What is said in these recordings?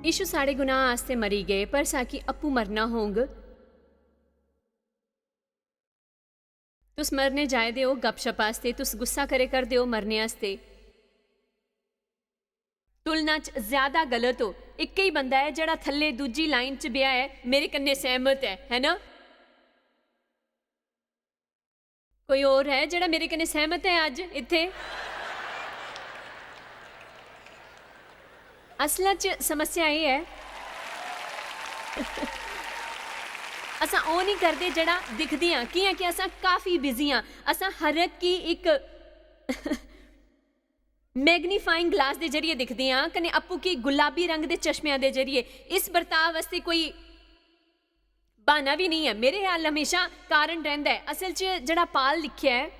यीशु साढ़े गुनाह आस्ते मरी गए पर साकी अप्पू मरना होंग। तुस मरने जाए दे हो गपशप आस्ते, तुस गुस्सा करे कर दे हो मरने आस्ते। तुलना च ज्यादा गलत हो। एक ही बंदा है जड़ा थल्ले दूजी लाइन च ब्याह है मेरे कन्ने सहमत है ना? कोई और है जड़ा मेरे कन्ने सहमत है अज इत्थे? असल च समस्या ये है असा ओ नहीं करते जड़ा दिखदी हाँ कि असा काफ़ी बिजी हाँ। असा हर एक की एक मैग्नीफाइंग ग्लास के जरिए दिखदी हाँ कने अप्पू की गुलाबी रंग के चश्मिया के जरिए। इस बर्ताव वास्ते कोई बहाना भी नहीं है। मेरे ख्याल हमेशा कारण रहिंदा है। असल च जड़ा पाल लिखिया है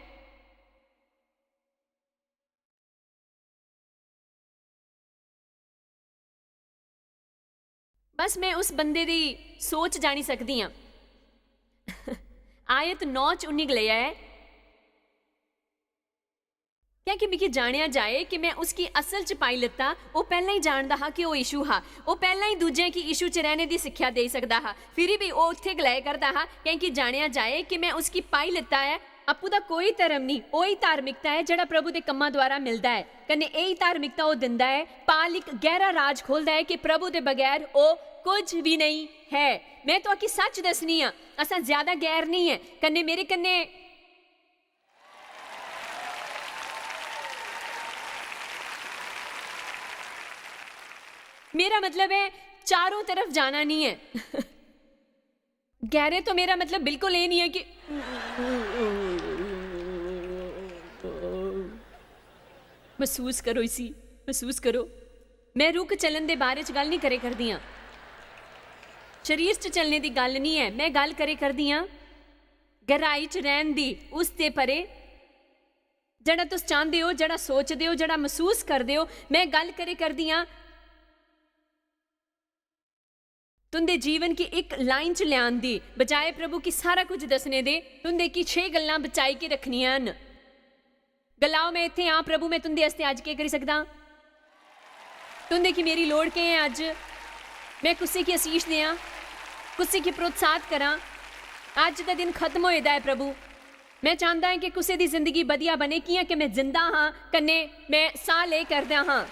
बस मैं उस बंदे की सोच जानी सकती हाँ। आयत 9 च उन्नी गलिया है क्या कि मिगी जानिया जाए कि मैं उसकी असल च पाई लिता। वो पहला ही जानता हा कि वो यीशु हा। वो पहला ही दूजे की यीशु च रहने की सिक्ख्या दे सकता हा। फिर भी वो उत्थे गलाया करता हा क्योंकि जानिया जाए कि मैं उसकी पाई लिता है। अप्पू का कोई धर्म नहीं, वही धार्मिकता है जड़ा प्रभु के कम्मां द्वारा मिलता है। कने यही धार्मिकता वो दिंदा है। पाल एक गहरा राज खोलता है कि प्रभु के बगैर वो कुछ भी नहीं है। मैं तो आकी सच दसनी हाँ, असा ज्यादा गैर नहीं है। कन्ने मेरे कन्ने मेरा मतलब है चारों तरफ जाना नहीं है। गहरे तो मेरा मतलब बिल्कुल ये नहीं है कि महसूस करो इसी महसूस करो। मैं रुक चलन दे बारे च गल नहीं करे करदी हाँ। शरीर च चलने की गल नहीं है। मैं गल करे करदी हाँ गहराई च रहन दी, उस ते परे जड़ा तुस चाहते हो, जड़ा सोचते हो, जड़ा महसूस करते हो। मैं गल करे करदी हाँ तुंदे जीवन की एक लाइन च लियान दी बजाय प्रभु की सारा कुछ दसने दे। तुंदे की 6 गल्लां बचाई के रखनियां न। गलाओ मैं इत्थे हाँ प्रभु, मैं तुंदे आस्ते अज के करी सकदा? तुंदे की मेरी लोड़ के है अज? मैं कुसै की आसीष दें, कुसै की प्रोत्साहित करा। अज का दिन खत्म होएदा है प्रभु। मैं चाहता है कि कुसै दी जिंदगी वधिया बने कियां कि मैं जिंदा हाँ कन्ने मैं साह ले करदा हाँ।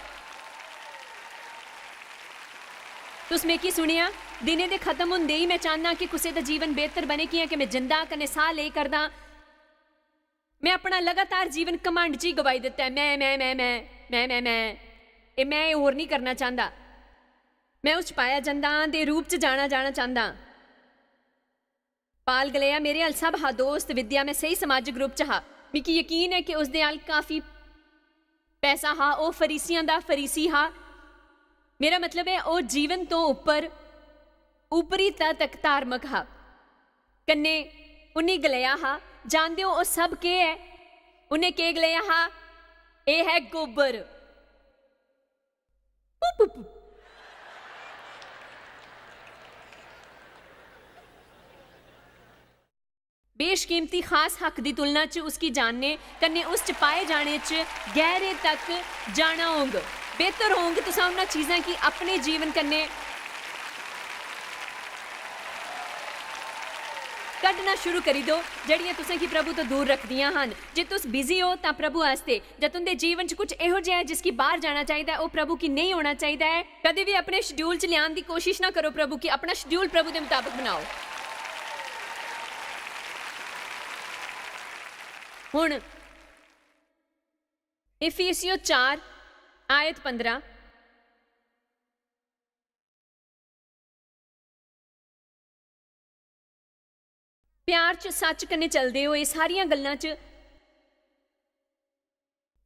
तुस में की सुनिया दिने दे खत्म होंदे ही मैं चाहना कि कुसै दा जीवन बेहतर बने कियां कि मैं जिंदा कन्ने साह ले करदा। मैं अपना लगातार जीवन घमंड च ही गवाई दिता है। मैं होर नहीं करना चाहता। मैं उस पाया जंदा दे रूप च जाना चाहता। पाल गलिया मेरे अल सब हा दोस्त विद्या में सही समाजिक ग्रुप च हा। मिकी यकीन है कि उसदे अल काफ़ी पैसा हा। वो फरीसियां दा फरीसी हा। मेरा मतलब है वो जीवन तो ऊपर ऊपरी तक धार्मिक हा। कन्ने उन्हें गलिया हा जानते हो वो सब के है? उन्हें के गलिया हा? ये है गोबर। बेशकीमती खास हक की तुलना च उसकी जानने कन्ने उस च पाए जाने च गहरे तक जाना होंग। बेहतर होंग तुसां उन्हां चीज़ां की अपने जीवन कन्ने कड्ढना शुरू करी दो जड़ियां तुसें की प्रभु तो दूर रखदियां हन। जे तुस बिजी हो तां प्रभु आस्ते, जे तुंदे जीवन च कुछ इहो जिहा है जिसकी बाहर जाना चाहिए वो प्रभु की नहीं होना चाहिए है। कभी भी अपने शेड्यूल च लियान की कोशिश ना करो प्रभु की। अपना शेड्यूल प्रभु के मुताबिक बनाओ। हुण इफिसियों 4 आयत 15 प्यार च सच कन्ने चलदे हो। ये सारियां गल्लां च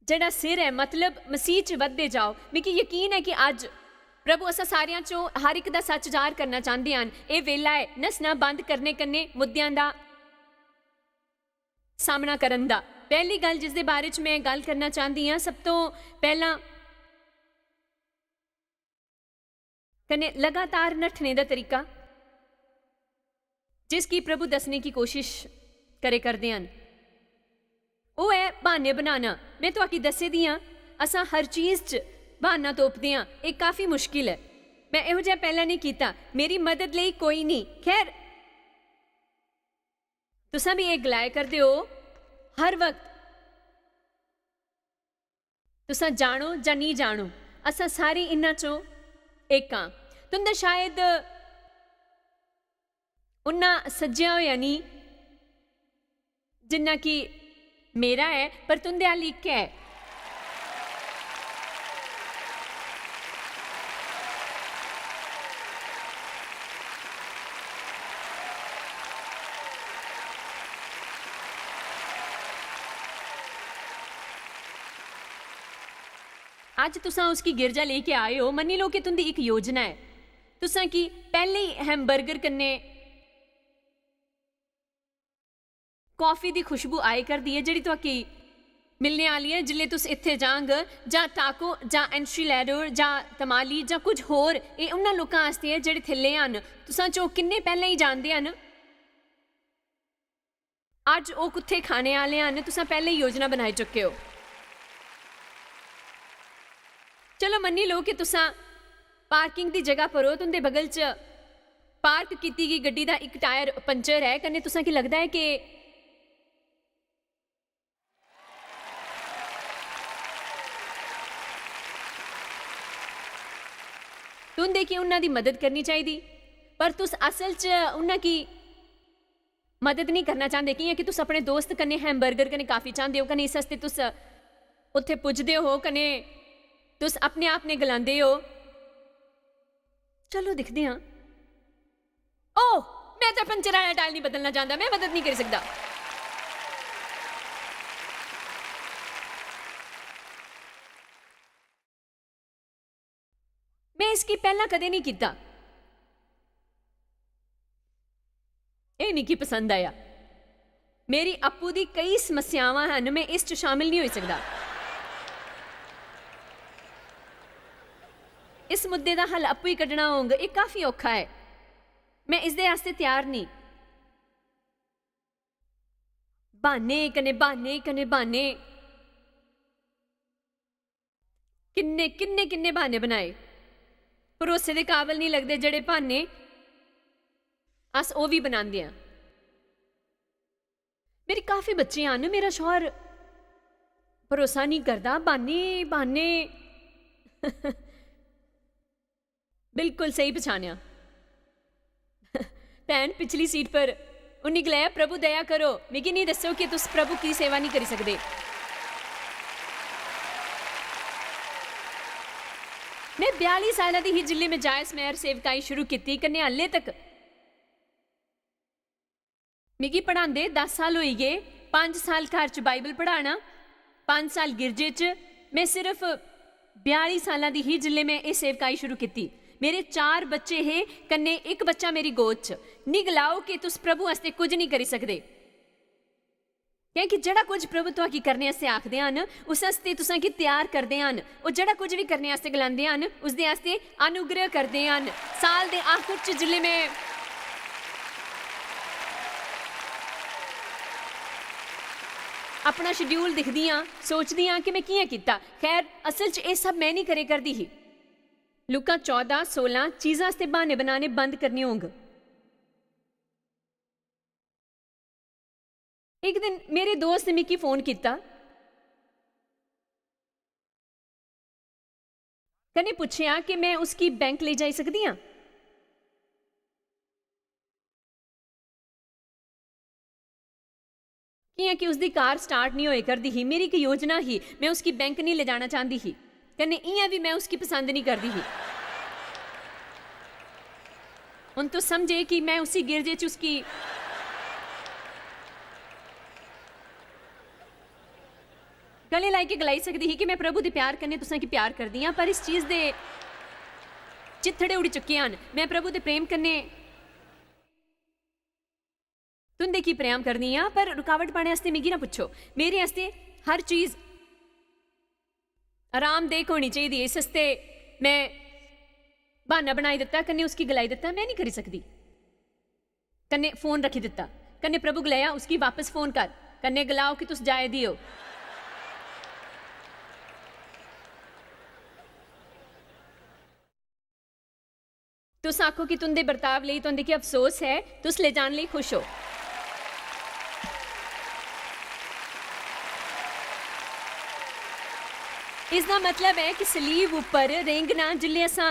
जड़ा सिर है मतलब मसीह च वधदे जाओ। मिगी यकीन है कि अज प्रभु असा सारियां चों हर एक दा सच ज़ाहिर करना चाहते हैं। ये वेला है नसना बंद करने कन्ने मुद्दियां दा सामना करन दा। पहली गल जिस दे बारे च मैं गल करना चाहती हाँ सब तो पहला कन्ने लगातार नठने का तरीका जिसकी प्रभु दसने की कोशिश करे करते हैं वो है बहाने बनाना। मैं तो आकी दसे दी हाँ असा हर चीज़ च बहाना तोपते हैं। ये काफ़ी मुश्किल है। मैं इहो जिहा पहला नहीं कीता, मेरी मदद लई कोई नहीं। खैर तुसां भी ये गलाया करदे हो हर वक्त, तुसां जानो जां नहीं जानो, असां सारे इन्हां चों एक हां। तुंदा शायद उन्ना सज्जिया होया नहीं जिन्ना कि मेरा है, पर तुंदे हाल इक है। आज तुसां उसकी गिरजा लेके आए हो, मन्नी लो कि तुंदी एक योजना है। तुसां की पहले ही हैमबर्गर कन्ने कॉफी दी खुशबू आए करदी है जिहड़ी तुहाकी मिलने आली है जिल्ले तुस इत्थे जांग, जां टाको जां एंट्रीलैडो जां तमाली जां कुछ होर। ये उन्हां लोकां आस्ते है जिहड़े थल्ले हन, तुसां चों किन्ने पहले ही जानदे हन अज ओ कुत्थे खाने आले हन। तुसां पहले ही योजना बनाई चुके हो। चलो मन्नी लो कि तुसां पार्किंग दी जगह पर हो, तुंदे बगल च पार्क कीती गई गड्डी दा एक टायर पंचर है, कन्ने तुसां की लगदा है कि तुंदे कि उन्हां दी मदद करनी चाहिदी, पर तुस असल च उन्हां की मदद नहीं करना चाहते। कि कि तुस अपने दोस्त कन्ने हैमबर्गर कन्ने काफ़ी चाहते हो, कन्ने इस आस्ते तुस उत्थे पुजदे हो, कन्ने तुस अपने आप ने गलांदे हो चलो दिखदे हां। ओह मैं तो पंचर आया टायर नहीं बदलना चाहता, मैं मदद नहीं कर सकता। मैं इसकी पहला कदे नहीं किया, ये नहीं कि पसंद आया। मेरी अप्पू दी कई समस्यावां हैं, मैं इस च शामिल नहीं हो सकता। इस मुद्दे का हल अप्पू ही कड्ढना होगा, ये काफी औखा है। मैं इस दे वास्ते तैयार नहीं। बहाने कने बहाने कने बहाने, किन्ने किन्ने किन्ने बहाने बनाए, भरोसे दे काबिल नहीं लगते जेड़े बहाने अस ओ भी बनांदे हां। मेरी काफी बच्चे हैं, मेरा शौहर भरोसा नहीं करता, बहाने बहाने। बिल्कुल सही पछाणिया। भैन पिछली सीट पर उन्हें गलाया प्रभु दया करो, मिगी नहीं दसो कि तुस प्रभु की सेवा नहीं करी सकते। मैं 42 साल दी ही जिले में जायस मेहर सेवकाई शुरू की, कन्ने हल्ले तक मिगी पढ़ांदे 10 साल होई गए। 5 साल घर च बाइबल पढ़ाना, 5 साल गिरजे च। मैं सिर्फ 42 साल दी ही जिले में यह सेवकाई शुरू की। मेरे 4 बच्चे हैं, कन्ने एक बच्चा मेरी गोद च। नहीं गलाओ कि तुस प्रभु वास्ते कुछ नहीं करी सकते, क्योंकि जड़ा कुछ प्रभु तुहाकी करने वास्ते आखदे हन, उस वास्ते तुसां की तैयार करदे हन। वो जड़ा कुछ भी करने वास्ते गलांदे हन, उस दे वास्ते अनुग्रह करदे हन। साल दे आखिर च जिले में अपना शेड्यूल दिखदी हां, सोचदी हां कि मैं कियां कीता। खैर असल च ये सब मैं नहीं करे करदी ही। लुका 14:16 चीज़ां आस्ते बहाने बनाने बंद करने होंगे। एक दिन मेरे दोस्त ने मिकी फोन किया, कने पूछया कि मैं उसकी बैंक ले जाई सकदी हां। कि उसकी कार स्टार्ट नहीं होए करदी ही। मेरी एक योजना ही, मैं उसकी बैंक नहीं ले जाना चाहती ही, कन्ने इयां भी मैं उसकी पसंद नहीं करती ही। हुण तो समझे कि मैं उसी गिरजे च उसकी गले लाई के गलाई सकती ही कि मैं प्रभु दे प्यार कन्ने तुसां की प्यार करदी हां, पर इस चीज दे चित्थड़े उड़ी चुके हैं। मैं प्रभु दे प्रेम कन्ने तुंदे की प्रेम करनी हां, पर रुकावट पाने वास्ते मिगी ना पुछो। मेरे वास्ते हर चीज आरामदेह होनी चाहिए। इस वास्ते मैं बहाना बनाई दिता, कन्ने उसकी गलाई दिता मैं नहीं करी सकती, कन्ने फोन रखी दिता, कन्ने प्रभु गलाया उसकी वापस फोन कर, कन्ने गलाओ कि तुस जाए दियो। तुस आखो कि तुंदे बर्ताव ਲਈ तुंदे की अफसोस है, तुस ले जाने ਲਈ खुश हो। इसका मतलब है कि सलीब उपर रेंगना जिले असां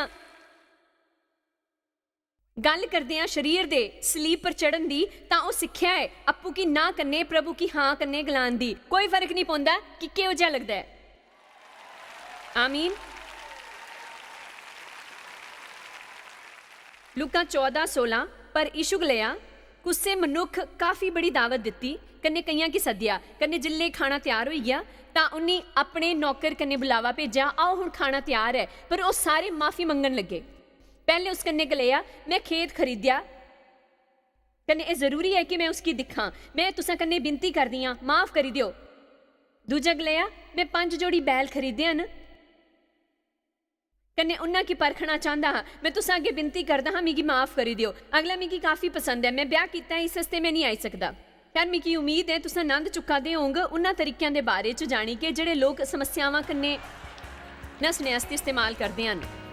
गल करते हैं शरीर दे सलीब पर चढ़न दी, तां ਉਹ ਸਿੱਖਿਆ है अपू की ना कन्ने प्रभु की हाँ कन्ने गलान दी। कोई फर्क नहीं पौंदा कि किहो जिहा लगदा है। आमीन। लूका 14:16 पर यीशु गलिया कुसे मनुख काफ़ी बड़ी दावत दिती कन्ने कईयां की सद्दिया कन्ने जिले खाना तैयार हो गया तां उन्हें अपने नौकर कन्ने बुलावा भेजा, आओ हुण खाना तैयार है। पर वो सारे माफ़ी मंगन लगे। पहले उस कन्ने गलिया मैं खेत खरीदिया कन्ने ये जरूरी है कि मैं उसकी दिखां, मैं तुसां कन्ने बिनती करदी हां माफ़ करी दिओ। दूजा गलिया मैं 5 जोड़ी बैल खरीदे हन कन्ने उन्ना की परखना चाहता हाँ, मैं तुसां अगे बिनती करदा हाँ मिगी माफ़ करी दिओ। अगला मिगी काफ़ी पसंद है, मैं ब्याह कीता इस हस्ते मैं नहीं आई सकदा। खैर मिगी उम्मीद है तुसां आनंद चुका दे होंगे उन्हां तरीकों के बारे च जानी के जिहड़े लोग समस्यावां कन्ने नसने आस्ते इस्तेमाल करते हैं।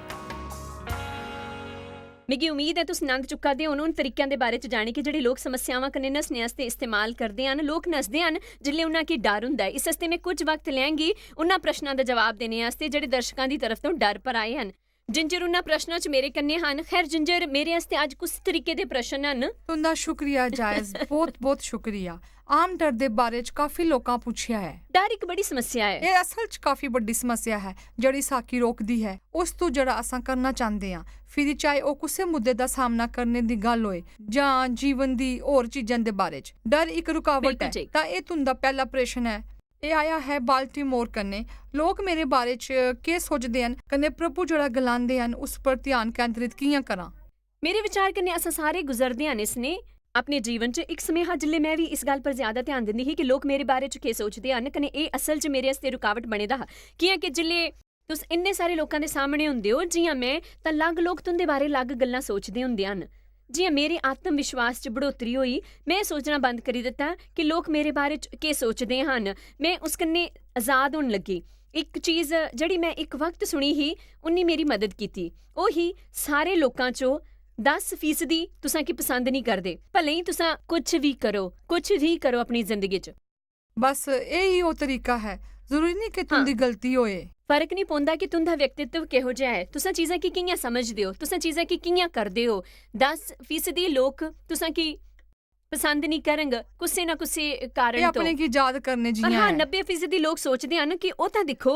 मिगी उम्मीद है तुस आनंद चुका दे उन तरीकों के बारे च जाने कि जिहड़े लोग समस्यावां कन्ने नसने आस्ते इस्तेमाल करते हैं। लोग नसदे हैं जिल्ले उन्हां की डर हुंदा है। इस हस्ते मैं कुछ वक्त लैंगी उन्हां प्रश्नां दा जवाब देने आस्ते जिहड़े दर्शकां दी तरफ तो डर पर आए हैं। जिंजर उन्हां प्रश्नां च मेरे कन्ने हन। खैर जिंजर मेरे आस्ते अज कुछ तरीके दे प्रश्न हन। तुंदा शुक्रिया जायज़, बहुत बहुत शुक्रिया। आम डर दे बारे च काफी लोकां पुछया है। डर एक बड़ी समस्या है। ये असल च काफी बड़ी समस्या है जड़ी साकी रोकदी है उस तू जड़ा असां करना चाहते हैं। फिर चाहे वो कुसे मुद्दे दा सामना करने दी गल होए जां जीवन दी होर चीजां दे बारे च। डर एक रुकावट है तां ये तुंदा पहला प्रश्न है। ये आया है बाल्टीमोर कन्ने। लोग मेरे बारे च के सोचदे हन कन्ने प्रभु जड़ा गलांदे हन उस पर ध्यान केंद्रित कियां करां। मेरे विचार कन्ने असां सारे गुजरदे हन इसने अपने जीवन च। एक समय हा जिल्ले मैं भी इस गल पर ज्यादा ध्यान दिंदी ही कि लोग मेरे बारे च के सोचदे हन कन्ने ये असल च मेरे आस्ते रुकावट बने दा हा। कियां कि जिल्ले तुस इन्ने सारे लोकां दे सामने हुंदे हो जियां मैं तां लग लोग तुंदे बारे लग गल्लां सोचदे हुंदे हन। जियां मेरे आत्म विश्वास च बढ़ोतरी होई मैं सोचना बंद करी दित्ता कि लोग मेरे बारे च के सोचदे हन। मैं उस कन्ने आज़ाद होन लगी। एक चीज़ जड़ी मैं एक वक्त सुनी ही उन्नी मेरी मदद कीती। ओ ही सारे लोकां चो 10% तुसां की पसंद नहीं करदे। भले ही तुसां कुछ भी करो अपनी जिंदगी च। बस यही वो तरीका है। जरूरी नहीं कि तुंदी गलती होए। फर्क नहीं पौंदा कि तुंदा व्यक्तित्व किहो जिहा है। तुसां चीज़ां की कियां समझदे हो, तुसां चीज़ां की कियां करदे हो। 10% लोग तुसां की पसंद नहीं करंग कुसे ना कुसे कारण तो। अपने की याद करने जियां हाँ, है। 90% लोग सोचदे हन कि ओ तां दिखो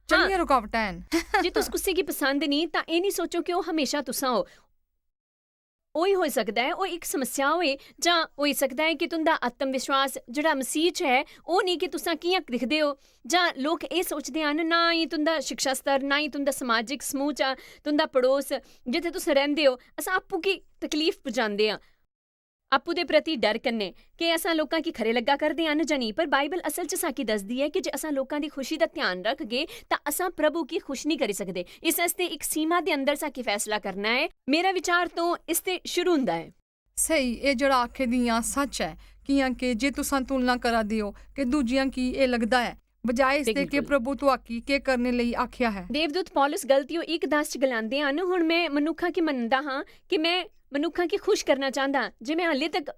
चंगियां रुकावटां हन। जे तुस कुसे की पसंद नहीं तां एह् नहीं सोचो कि ओ हमेशा तुसां हो। ओही हो सकदा है, ओ एक समस्या होए जां होई सकदा है कि तुंदा आत्म विश्वास जेह्ड़ा मसीह च है ओह् नहीं कि तुसां कियां दिखदे हो। जां लोग एह् सोचदे हन ना ही तुंदा शिक्षा स्तर ना ही तुंदा समाजिक समूह चा तुंदा पड़ोस जित्थे तुस रैंह्दे हो असां आपूं की तकलीफ पजांदे आं आपू दे प्रति डर कन्ने कि असां लोकां की खरे लग्गा करदे हन जां नहीं। पर बाइबल असल च साकी दसदी है कि जे असां लोकां दी खुशी दा ध्यान रखगे तां असां प्रभु की खुश नहीं करी सकदे। इस आस्ते एक सीमा दे अंदर साकी फैसला करना है। मेरा विचार तो इसते शुरू हुंदा है। सही ये जड़ा आखे दियां सच है कियां कि जे तुसां तुलना करा दियो कि दूजियां की ये लगदा है बजाय इसदे कि प्रभु तुआकी के करने लई आख्या है। देवदूत पौलुस गलतियों 1:10 च गलांदे हन हुण मैं मनुक्खां की मनदा हां कि मैं मनुक्खां की खुश करना चाहता। जे मैं हाले तक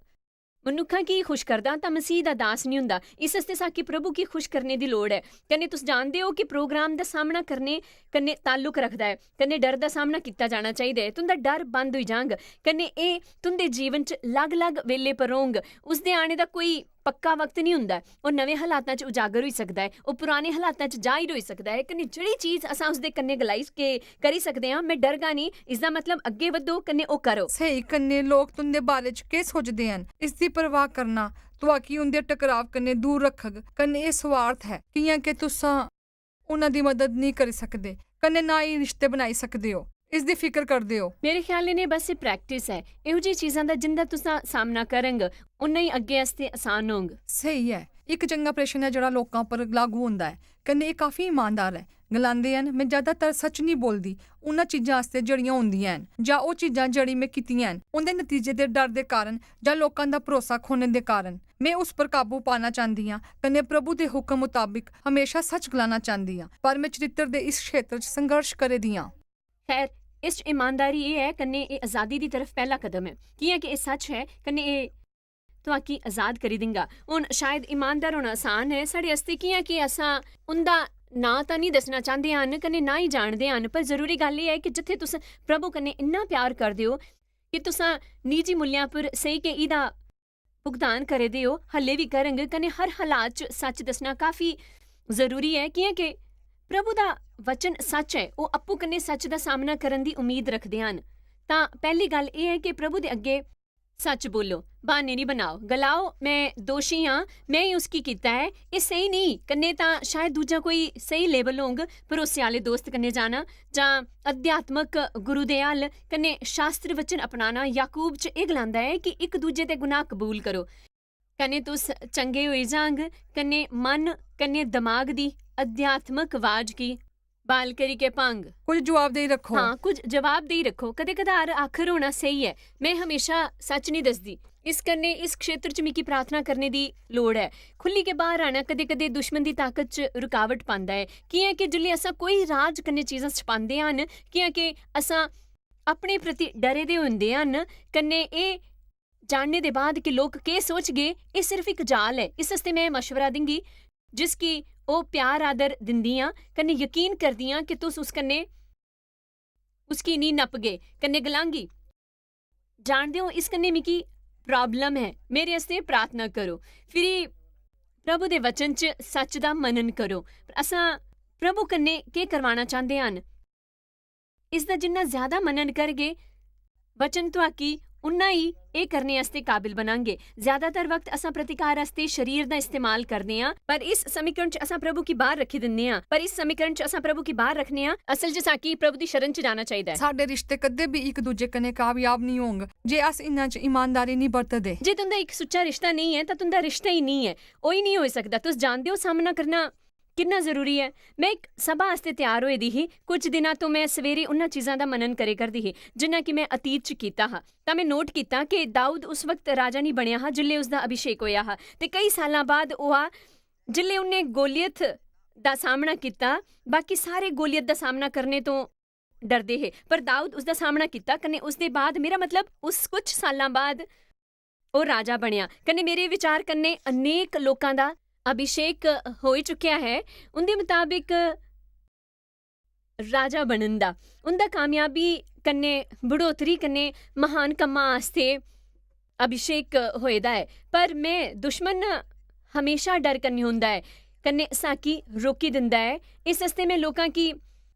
मनुक्खां की खुश करदा तां मसीह दा दास नहीं हुंदा। इस आस्ते साकी प्रभु की खुश करने दी लोड़ है। कन्ने तुस जानदे हो कि प्रोग्राम दा सामना करने कन्ने ताल्लुक रखदा है। कन्ने डर दा सामना किता जाना चाहिदा है। तुंदा डर बंद होई जांग कन्ने एह् तुंदे जीवन च लग-लग वेले पर होंग। उसदे आने दा कोई पक्का वक्त नहीं हुंदा। ओह् नवे हालातां च उजागर होई सकदा है, ओह् पुराने हालातां च जाहिर होई सकदा है। कन्ने जेह्ड़ी चीज़ असां उसदे कन्ने गलाई के करी सकदे हां मैं डरगा नहीं। इसदा मतलब अग्गे वधो कन्ने ओह् करो। सही कन्ने लोग तुंदे बारे च के सोचदे हन इसदी परवाह करना तुआकी उंदे टकराव कन्ने दूर रखग। कन्ने एह् स्वार्थ है कियां कि तुसां उन्हां दी मदद नहीं करी सकदे कन्ने ना ही रिश्ते बनाई सकदे हो। इसदी फिक्र करदे हो। मेरे ख्याल ने बस ये प्रैक्टिस है। इहो जी चीज़ां दा जिंदा तुसां सामना करंग उन्ना ही अग्गे आस्ते आसान होंग। सही है। एक चंगा प्रश्न है जड़ा लोकां पर लागू हुंदा है कन्ने एह् काफी ईमानदार है। गलांदे हन मैं ज्यादातर सच नहीं बोलदी उन्हां चीजां आस्ते जड़ियां होंदियां हन जां ओह् चीजां जड़ी मैं कीतियां हन उंदे नतीजे दे डर दे कारण जां लोकां दा भरोसा खोने दे कारण। मैं उस पर काबू पाना चाहती हां कन्ने प्रभु दे हुक्म मुताबिक हमेशा सच गलाना चाहती हां। पर मैं चरित्र दे इस क्षेत्र च संघर्ष करे दी हां। खैर इस च ईमानदारी ये है कन्नै ये आज़ादी दी तरफ पहला कदम है कियां कि ये सच है कन्नै ये तुआकी आज़ाद करी दिंगा। हुण शायद ईमानदार होना आसान है साढ़े आस्ते कियां कि असां उंदा नां तां नहीं दसना चाहते हन कन्नै ना ही जानदे हन, पर जरूरी गल ये है कि जिथे तुस प्रभु कन्नै इन्ना प्यार करदे हो कि तुसां निजी मुल्यां पर सही के इदा भुगतान करे दे हो हल्ले भी करंग कन्नै हर हालात च सच दसना काफ़ी जरूरी है कियां कि प्रभु दा वचन सच है, वो अप्पू कन्नै सच दा सामना करन दी उम्मीद रखदे हन। तां पहली गल ये है कि प्रभु दे अग्गे सच बोलो, बहाने नहीं बनाओ, गलाओ मैं दोषी हाँ, मैं ही उसकी कीता है, ये सही नहीं कन्नै तां शायद दूजा कोई सही लेबल होंग भरोसे आले दोस्त कन्नै जाना जां अध्यात्मक गुरु दे हल कन्नै शास्त्र वचन अपनाना। याकूब च एह् गलांदा है कि इक दूजे दे गुनाह कबूल करो कन्नै तुस चंगे होई जांग कन्नै मन कन्नै दमाग दी अध्यात्मक आवाज की बाल करी के भंग। कुछ जवाबदेही रखो। हाँ, कुछ जवाबदेही रखो। कदे कदार आखर होना सही है, मैं हमेशा सच नहीं दसदी, इस करने इस क्षेत्र च मिकी प्रार्थना करने दी लोड़ है। खुल्ली के बाहर आना कदे कदे दुश्मन दी ताकत च रुकावट पांदा है कियां कि जिल्ले असां कोई राज कन्नै चीज़ां छपांदे हन कियां कि असां अपने प्रति डरे दे होंदे हन कन्नै एह् जानने दे बाद कि लोग केह् सोचगे, एह् सिर्फ इक जाल है। इस आस्ते मैं मशवरा दिंगी जिसकी ओह् प्यार आदर दिंदियां कन्नै यकीन करदियां कि तुस उस कन्नै उसकी नी नपगे कन्नै गलांगी जानदे हो इस कन्नै मिकी प्रॉब्लम है, मेरे आस्ते प्रार्थना करो। फिरी प्रभु दे वचन च सच दा मनन करो। असां प्रभु कन्नै केह् करवाना चाहंदे हन, इसदा जिन्ना ज्यादा मनन करगे वचन तुआकी उन्ना ही एह् करने आस्ते काबिल बनांगे। ज्यादातर वक्त असां प्रतिकार आस्ते शरीर दा इस्तेमाल करदे आं, पर इस समीकरण च असां प्रभु की बाहर रखी दिंदे आं। पर इस समीकरण च असां प्रभु की बाहर रखने आं, असल च साकी प्रभु दी शरण च जाना चाहिदा है। साडे रिश्ते कदे भी इक दूजे कन्नै कामयाब नहीं होंगे जे अस इन्हां च ईमानदारी नहीं बरतदे। जे तुंदा एक सुच्चा रिश्ता नहीं है तां तुंदा रिश्ता ही नहीं है, ओही नहीं होई सकदा। तुस जानदे हो सामना करना किन्ना जरूरी है। मैं एक सभा आस्ते तैयार होई दी ही, कुछ दिनां तो मैं सवेरे उन्हां चीज़ां दा मनन करे करदी ही जिन्ना कि मैं अतीत च कीता हा। तां मैं नोट कीता कि दाऊद उस वक्त राजा नहीं बनिया हा जिल्ले उसदा अभिषेक होया हा, ते कई सालां बाद ओह आ जिल्ले उन्ने गोलियत दा सामना कीता। बाकी सारे गोलियत दा सामना करने तो डरदे हे, पर दाऊद उसदा सामना कीता कन्नै उसदे बाद मेरा मतलब उस कुछ सालां बाद ओह राजा बनिया कन्नै मेरे विचार कन्नै अनेक लोकां दा अभिषेक हो चुकिया है उनके मुताबिक राजा बनन दा। उनका कामयाबी कन्नै बढ़ोतरी कन्नै महान कम्मां आस्ते अभिषेक होएदा है। पर मैं दुश्मन हमेशा डर कन्नै हुंदा है कन्नै साकी रोकी दिंदा है। इस आस्ते मैं लोकां की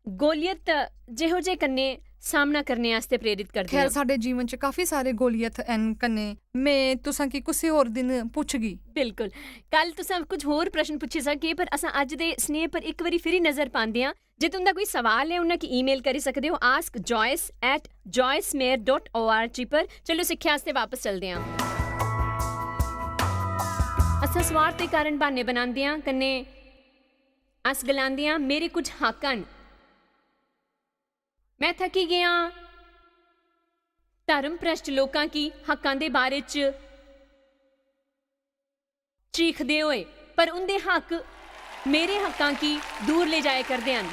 गोलियत जेहो जे कन्नै सामना करने आस्ते प्रेरित करदी खैर हां। साडे जीवन च काफी सारे गोलियत एन कन्नै मैं तुसां की कुछ होर दिन पुछगी। बिल्कुल, कल तुसां कुछ होर प्रश्न पुच्छी सके, पर असां अज दे स्नेह पर एक बारी फिरी नजर पांदे आं। जे तुंदा कोई सवाल है उन्ना की ईमेल करी सकदे हो askjoyce@joycemeyer.org पर। चलो सिक्ख्या आस्ते वापस चलदे आं। असां स्वार्थ दे कारण बहाने बनांदे आं कन्नै अस गलांदे आं मेरे कुछ हक हन, मैं थकी गया धर्म भ्रष्ट लोकां की हक्कां दे बारे च चीखदे होए, पर उनदे हक मेरे हक्कां की दूर ले जाए करदे हन।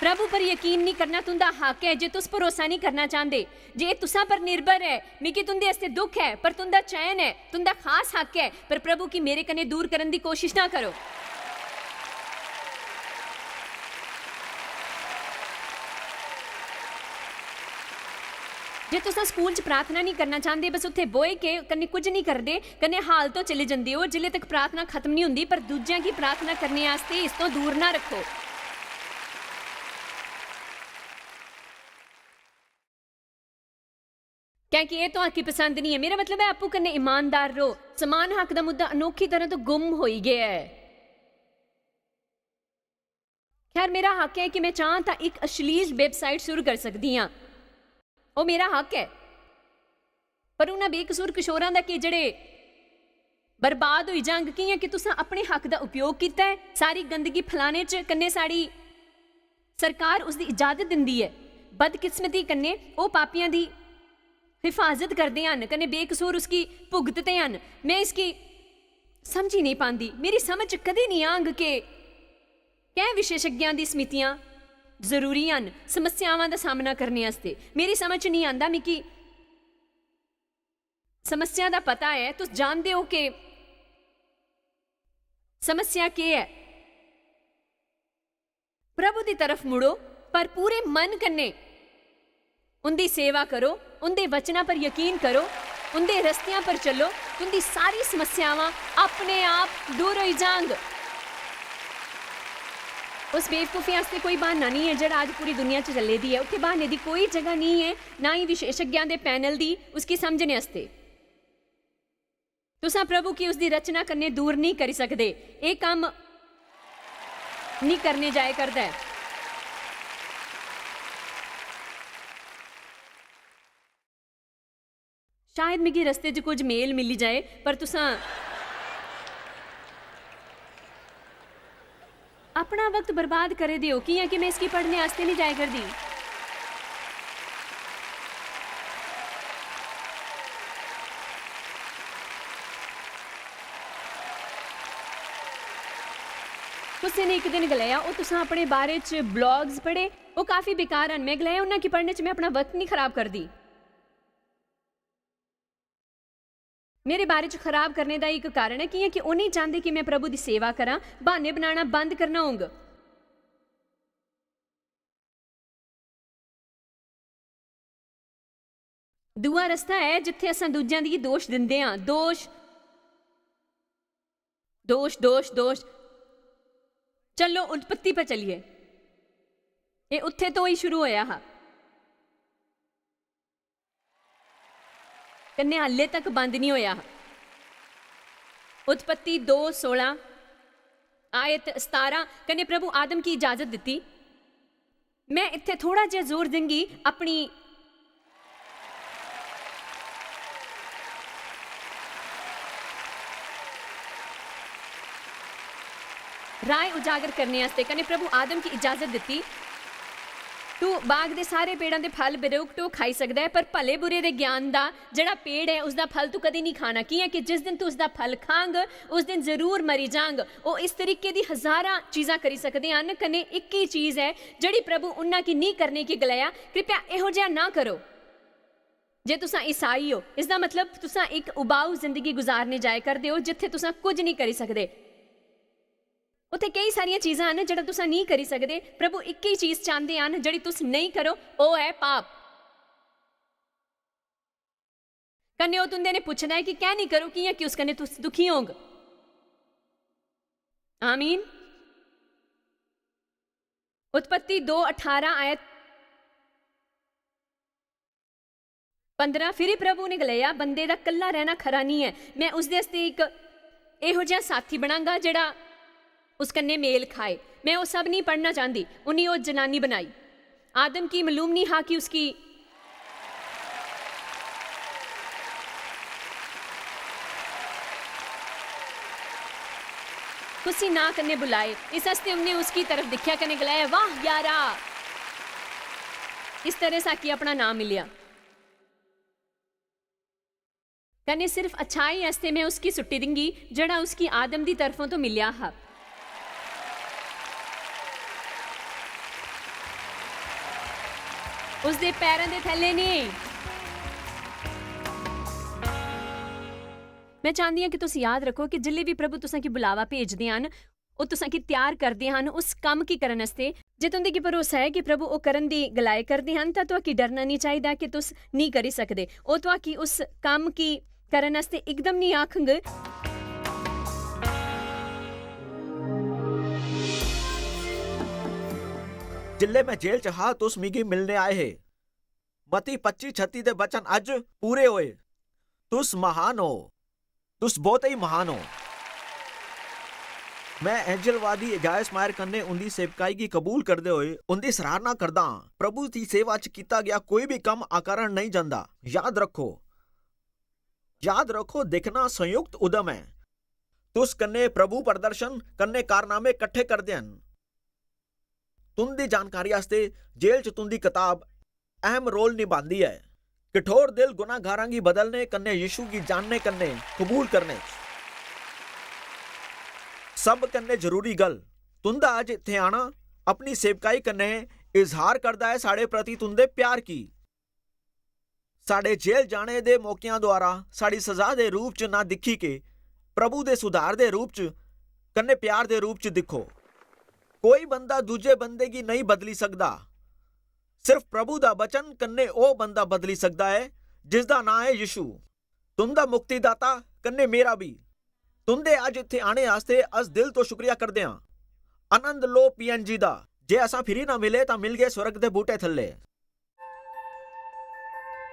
प्रभु पर यकीन नहीं करना तुंदा हक है जे तुस भरोसा नहीं करना चाहते, जे तुसा पर निर्भर है। मिकी तुंदे आस्ते दुख है पर तुंदा चैन है, तुंदा खास हक है, पर प्रभु की मेरे कन्नै दूर करन दी कोशिश ना करो। जे तुसा स्कूल च प्रार्थना नहीं करना चाहते, बस उत्थे बोए के कन्नै कुछ नहीं करदे कन्नै हाल तो चले जंदे हो जिल्ले तक प्रार्थना खत्म नहीं हुंदी, पर दूजियां की प्रार्थना करने आस्ते इस तो दूर ना रखो। क्योंकि ये तो आकी पसंद नहीं है। मेरा मतलब है आपू कन्नै ईमानदार रहो। समान हक दा मुद्दा अनोखी तरह तो गुम होई गया है। खैर मेरा हक है कि मैं चाहां तां एक अश्लील वेबसाइट शुरू कर सकदी हां, ਉਹ ਮੇਰਾ ਹੱਕ ਹੈ। ਪਰ ਉਹਨਾਂ ਬੇਕਸੂਰ ਕਿਸ਼ੋਰਾਂ ਦਾ ਕਿ ਜਿਹੜੇ बर्बाद होई जांग कियां कि तुसां अपने हक दा उपयोग कीता है सारी गंदगी फैलाने च, कन्नै साड़ी सरकार उसदी इजाजत दिंदी है। बदकिस्मती कन्नै ओह पापियां दी हिफाजत करदे हन कन्नै बेकसूर उसकी भुगतते हन। मैं इसकी समझ ही नहीं पांदी, मेरी समझ कदे नहीं आंग के क्या विशेषज्ञां दी समितियां ਜ਼ਰੂਰੀ ਹਨ ਸਮੱਸਿਆਵਾਂ ਦਾ ਸਾਹਮਣਾ ਕਰਨੇ ਵਾਸਤੇ। ਮੇਰੀ ਸਮਝ ਨਹੀਂ ਆਂਦਾ ਮਿਕੀ ਸਮੱਸਿਆ ਦਾ ਪਤਾ ਹੈ, ਤੁਸੀਂ ਜਾਣਦੇ ਹੋ ਕਿ ਸਮੱਸਿਆ ਕੀ ਹੈ। ਪ੍ਰਭੂ ਦੀ ਤਰਫ ਮੁੜੋ ਪਰ ਪੂਰੇ ਮਨ ਕन्ने उनकी सेवा करो, उनके वचना पर यकीन करो, उनके रस्तियां पर चलो, उनकी सारी समस्यावां अपने आप दूर हो जाएंग। उस बेवकूफ़ी वास्ते कोई बहाना नहीं है जिहड़ा आज पूरी दुनिया च चले दी है। उत्थे बहाने की कोई जगह नहीं है, ना ही विशेषज्ञों के पैनल की उसकी समझने वास्ते। तुसां प्रभु की उसकी रचना करने दूर नहीं कर सकते। ये काम नहीं करने जाया करता है। शायद मिगी रस्ते च कुछ मेल मिली जाए पर तुसां अपना वक्त बर्बाद करे दियो कि है कि मैं इसकी पढ़ने वास्ते नहीं जाया करती। किसी ने एक दिन गलाया वो तुसां अपने बारे च ब्लॉग्स पढ़े, वो काफ़ी बेकार हैं। मैं गलाया उन्हां की पढ़ने च मैं अपना वक्त नहीं खराब करती। मेरे बारे च खराब करने का एक कारण है कि वो नहीं चाहते कि मैं प्रभु की सेवा करा। बहाने बनाना बंद करना होगा। दूआ रस्ता है जिथे असां दूजियां दी दोष दिंदे हां। दोष दोष दोष दोष चलो उत्पत्ति पर चलिए, ये उत्थे तो ही शुरू होया हा, कन्ने हाले तक बंद नहीं होया। उत्पत्ति 2:16 आयत 17 कन्ने प्रभु आदम की इजाजत दी। मैं इत्थे थोड़ा जिहा जोर दूंगी अपनी राय उजागर करने वास्ते। कन्ने प्रभु आदम की इजाजत दी, तू बाग दे सारे पेड़ां दे फल बेरोक टो खाई सकदा है पर भले बुरे दे ज्ञान दा जिहड़ा पेड़ है उसदा फल तू कदी नहीं खाना। की है कि जिस दिन तू उसदा फल खांग उस दिन जरूर मरी जांग। वो इस तरीके दी हज़ारां चीज़ां करी सकदे हन, कन्ने एक ही चीज़ है जिहड़ी प्रभु उन्हां की नहीं करने की गलाया। कृपया इहो जिहा ना करो। जे तुसां ईसाई हो इसदा मतलब तुसां एक उबाऊ जिंदगी गुजारने जाए करदे हो जिथे तुसां कुछ नहीं करी सकदे। उत्थे कई सारिया चीज़ां हैं जिहड़ा तुसां नहीं करी सकदे। प्रभु एक ही चीज़ चाहते हैं जिहड़ी तुस नहीं करो, वो है पाप। कन्ने वो तुंदे ने पुछना है कि क्या नहीं करो कि उस कन्ने तुस दुखी होग। आमीन। उत्पत्ति 2:18 आयत 15 फिर प्रभु ने गलाया बंदे दा कल्ला रहना खरा नहीं है, मैं उसदे वास्ते एक इहो जिहा साथी बनांगा जिहड़ा उस कन्ने मेल खाए। मैं वो सब नहीं पढ़ना चाहती। उन्हें वो जनानी बनाई। आदम की मालूम नहीं हा कि उसकी कुसी ना कन्ने बुलाए। इस हस्ते हमने उसकी तरफ दिखा कने गलाया वाह यारा, इस तरह साकी अपना नाम मिलिया। कने सिर्फ अच्छाई हस्ते मैं उसकी सुट्टी दूंगी जड़ा उसकी आदम की तरफों तो मिलिया हा। उसदे पैरों दे थल्ले नहीं। मैं चाहती हूं कि तुम याद रखो कि जिले भी प्रभु तुसां की बुलावा भेजते हैं वो तुसां की तैयार करते हैं उस काम की करने वास्ते। जे तुंदे की भरोसा है कि प्रभु वो करन दी गलाए करते हैं तो तुहाकी डरना नहीं चाहिए कि तुस नहीं करी सकदे। वो तुहाकी उस काम की करने वास्ते एकदम नहीं आखंगे जिले मैं जेल च हा तुस मिगी मिलने आए हे। मती 25-36 दे बचन अज पूरे होए। तुस महान हो, तुस बहुत ही महान हो। मैं एंजलवादी जायस मायर कन्ने उनकी सेवकाई की कबूल करदे होए उनकी सराहना करदा हां। प्रभु की सेवा च कीता गया कोई भी काम आकारण नहीं जांदा। याद रखो देखना संयुक्त उदम है। तुस कन्ने प्रभु प्रदर्शन कन्ने कारनामे इकट्ठे करदे हन। तुंदी जानकारी आस्ते जेल च तुंदी किताब अहम रोल निभांदी है। कठोर दिल गुनाहगारां गी बदलने कन्ने यीशु की जानने कन्ने कबूल करने सब कन्ने जरूरी गल तुंदा अज इत्थे आना अपनी सेवकाई कन्ने ਇਜ਼ਹਾਰ ਕਰਦਾ ਹੈ ਸਾਡੇ ਪ੍ਰਤੀ ਤੁੰਦੇ ਪਿਆਰ ਕੀ। ਸਾਡੇ ਜੇਲ੍ਹ ਜਾਣੇ ਦੇ ਮੌਕਿਆਂ ਦੁਆਰਾ ਸਾਡੀ ਸਜ਼ਾ ਦੇ ਰੂਪ 'ਚ ਨਾ ਦਿਖੀ ਕੇ ਪ੍ਰਭੂ ਦੇ ਸੁਧਾਰ ਦੇ ਰੂਪ 'ਚ ਕੰਨੇ ਪਿਆਰ ਦੇ ਰੂਪ 'ਚ ਦਿਖੋ। ਕੋਈ ਬੰਦਾ ਦੂਜੇ ਬੰਦੇ ਕੀ ਨਹੀਂ ਬਦਲੀ ਸਕਦਾ। ਸਿਰਫ ਪ੍ਰਭੂ ਦਾ ਬਚਨ ਕੰਨੇ ਉਹ ਬੰਦਾ ਬਦਲੀ ਸਕਦਾ ਹੈ ਜਿਸ ਦਾ ਨਾਂ ਹੈ ਯਿਸੂ। ਤੁੰਦਾ ਮੁਕਤੀਦਾਤਾ ਕੰਨੇ ਮੇਰਾ ਵੀ। ਤੁੰਦੇ ਅੱਜ ਇੱਥੇ ਆਣੇ ਵਾਸਤੇ ਅਸ ਦਿਲ ਤੋਂ ਸ਼ੁਕਰੀਆ ਕਰਦੇ ਹਾਂ। ਆਨੰਦ ਲੋ PNG ਦਾ। ਜੇ ਅਸਾਂ ਫਿਰੀ ਨਾ ਮਿਲੇ ਤਾਂ ਮਿਲ ਗਏ ਸਵਰਗ ਦੇ ਬੂਟੇ ਥੱਲੇ।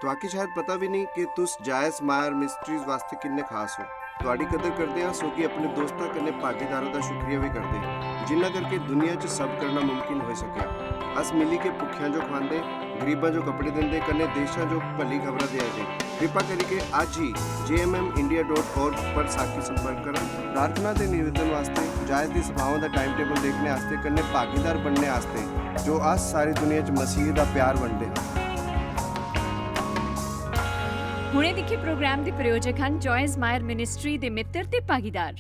ਤੁਹਾਕੀ ਸ਼ਾਇਦ ਪਤਾ ਵੀ ਨਹੀਂ ਕਿ ਤੁਸ ਜਾਇਸ ਮਾਇਰ ਮਿਸਟਰੀਜ਼ ਵਾਸਤੇ ਕਿੰਨੇ ਖਾਸ ਹੋ। ਤੁਹਾਡੀ ਕਦਰ ਕਰਦੇ ਹਾਂ ਸੋ ਕਿ ਆਪਣੇ ਦੋਸਤਾਂ ਕੰਨੇ ਭਾਗੀਦਾਰਾਂ ਦਾ ਸ਼ੁਕਰੀਆ ਵੀ ਕਰਦੇ ਜਿਨ੍ਹਾਂ ਕਰਕੇ ਦੁਨੀਆ 'ਚ ਸਭ ਕਰਨਾ ਮੁਮਕਿਨ ਹੋ ਸਕਿਆ। ਅਸ ਮਿਲੀ ਕੇ ਭੁੱਖਿਆਂ ਜੋ ਖਾਂਦੇ, ਗਰੀਬਾਂ ਜੋ ਕੱਪੜੇ ਦਿੰਦੇ, ਕੰਨੇ ਦੇਸ਼ਾਂ ਜੋ ਭਲੀ ਖਬਰਾਂ ਦੇ ਆਏ। ਕਿਰਪਾ ਕਰਕੇ ਅੱਜ ਹੀ jmmindia.org ਪਰ ਸਾਖੀ ਸੰਪਰਕ ਕਰਨ। ਪ੍ਰਾਰਥਨਾ ਦੇ ਨਿਵੇਦਨ ਵਾਸਤੇ, ਜਾਇਜ਼ ਦੀ ਸਭਾਵਾਂ ਦਾ ਟਾਈਮ ਟੇਬਲ ਦੇਖਣੇ ਵਾਸਤੇ, ਕੰਨੇ ਭਾਗੀਦਾਰ ਬਣਨੇ ਵਾਸਤੇ ਜੋ ਅੱਜ ਸਾਰੀ ਦੁਨੀਆ 'ਚ ਮਸੀਹ ਦਾ ਪਿਆਰ ਵੰਡਦੇ ਹਨ। ਹੁਣੇ ਦੇਖੇ ਪ੍ਰੋਗਰਾਮ ਦੇ ਪ੍ਰਯੋਜਕ ਹਨ ਜੋਇਸ ਮਾਇਰ ਮਿਨਿਸਟਰੀ ਦੇ ਮਿੱਤਰ ਤੇ ਭਾਗੀਦਾਰ।